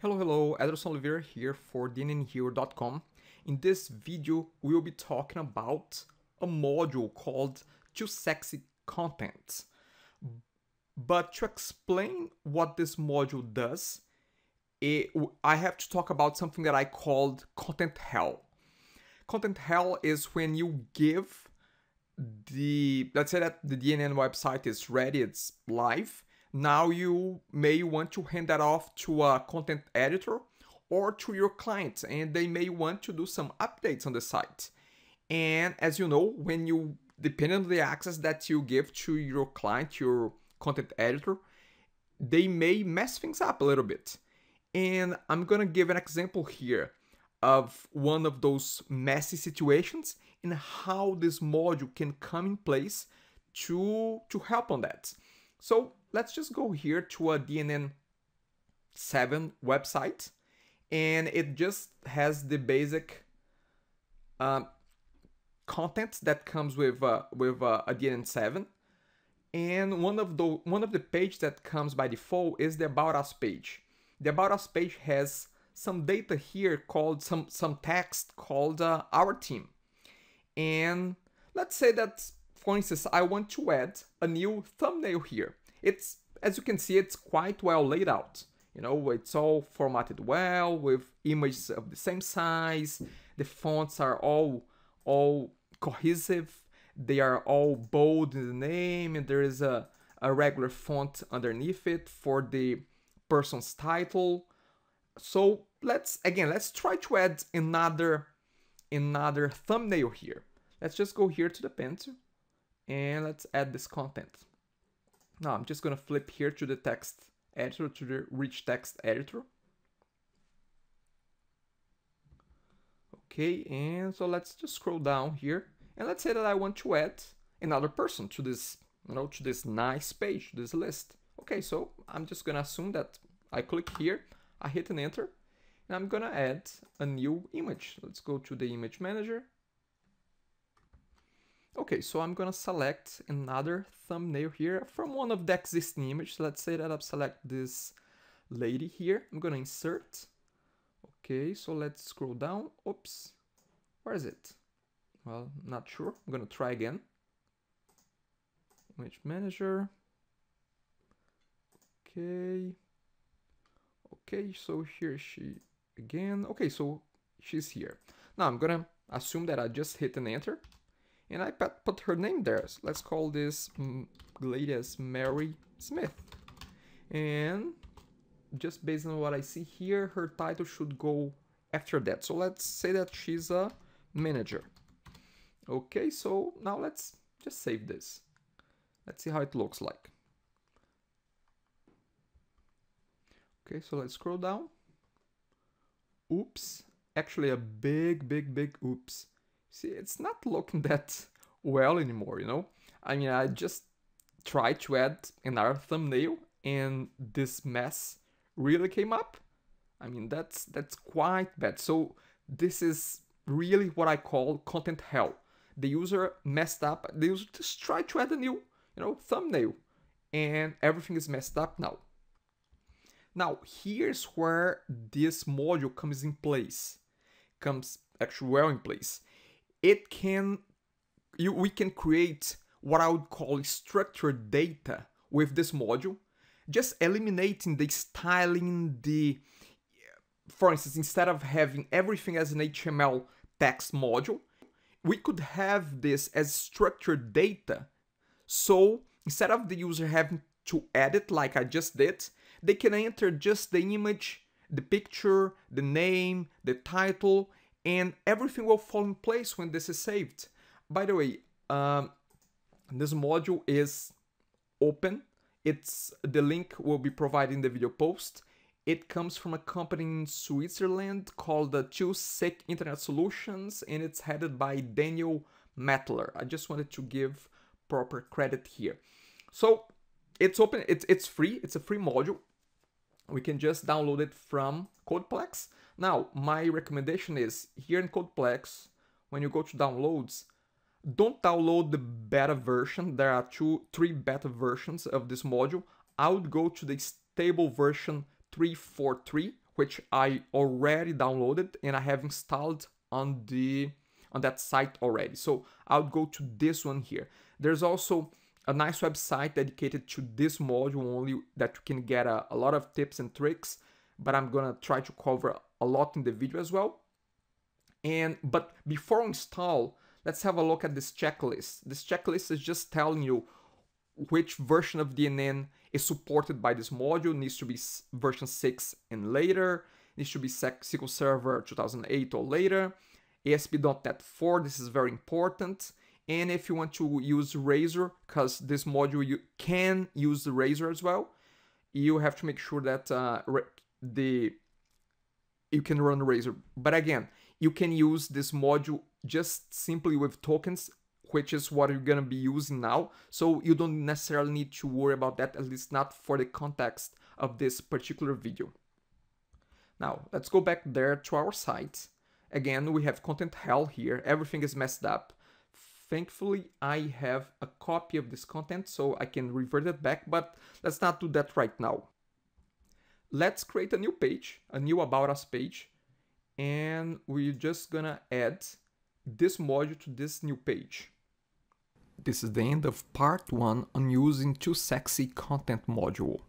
Hello, Ederson Oliveira here for DNNHero.com. In this video, we will be talking about a module called 2SexyContent. But to explain what this module does, I have to talk about something that I called content hell. Content hell is when you give let's say that the DNN website is ready, it's live. Now you may want to hand that off to a content editor or to your client, and they may want to do some updates on the site. And as you know, depending on the access that you give to your client, your content editor, they may mess things up a little bit. And I'm gonna give an example here of one of those messy situations and how this module can come in place to help on that. So let's just go here to a DNN 7 website, and it just has the basic content that comes with a DNN 7. And one of the pages that comes by default is the About Us page. The About Us page has some data here called some text called our team. And let's say that, for instance, I want to add a new thumbnail here. It's, as you can see, it's quite well laid out. You know, it's all formatted well with images of the same size. The fonts are all cohesive. They are all bold in the name, and there is a regular font underneath it for the person's title. So let's try to add another thumbnail here. Let's just go here to the pencil and let's add this content. Now I'm just gonna flip here to the text editor, to the rich text editor. Okay, and so let's just scroll down here, and let's say that I want to add another person to this, to this nice page, this list. Okay, so I'm just gonna assume that I click here, I hit an enter, and I'm gonna add a new image. Let's go to the image manager. Okay, so I'm gonna select another thumbnail here from one of the existing images. Let's say that I'll select this lady here. I'm gonna insert. Okay, so let's scroll down. Oops, where is it? Well, not sure. I'm gonna try again. Image manager. Okay, so here she again. Okay, so she's here. Now I'm gonna assume that I just hit an enter, and I put her name there. So let's call this lady as Mary Smith. And just based on what I see here, her title should go after that. So let's say that she's a manager. Okay, so now let's just save this. Let's see how it looks like. Okay, so let's scroll down. Oops, actually a big oops. See, it's not looking that well anymore, you know? I mean, I just tried to add another thumbnail and this mess really came up. I mean, that's quite bad. So this is really what I call content hell. The user messed up. The user just tried to add a new, thumbnail, and everything is messed up now. Now, here's where this module comes in place. Comes actually well in place. We can create what I would call structured data with this module, just eliminating the styling, for instance, instead of having everything as an HTML text module, we could have this as structured data. So instead of the user having to edit like I just did, they can enter just the image, the picture, the name, the title, and everything will fall in place when this is saved. By the way, this module is open. The link will be provided in the video post. It comes from a company in Switzerland called 2SexyContent Internet Solutions, and it's headed by Daniel Mettler. I just wanted to give proper credit here. So it's open, it's free, it's a free module. We can just download it from Codeplex. Now, my recommendation is, here in Codeplex, when you go to downloads, don't download the beta version. There are 3 beta versions of this module. I would go to the stable version 3.4.3, which I already downloaded and I have installed on that site already. So I'll go to this one here. There's also a nice website dedicated to this module only that you can get a lot of tips and tricks, but I'm gonna try to cover a lot in the video as well. But before I install, let's have a look at this checklist. This checklist is just telling you which version of DNN is supported by this module. It needs to be version 6 and later. It needs to be SQL Server 2008 or later. ASP.NET 4, this is very important. And if you want to use Razor, because this module you can use the Razor as well, you have to make sure that you can run Razor. But again, you can use this module just simply with tokens, which is what you're gonna be using now. So you don't necessarily need to worry about that, at least not for the context of this particular video. Now, let's go back there to our site. Again, we have content hell here. Everything is messed up. Thankfully, I have a copy of this content, so I can revert it back, but let's not do that right now. Let's create a new page, a new About Us page, and we're just gonna add this module to this new page. This is the end of part 1 on using 2SexyContent module.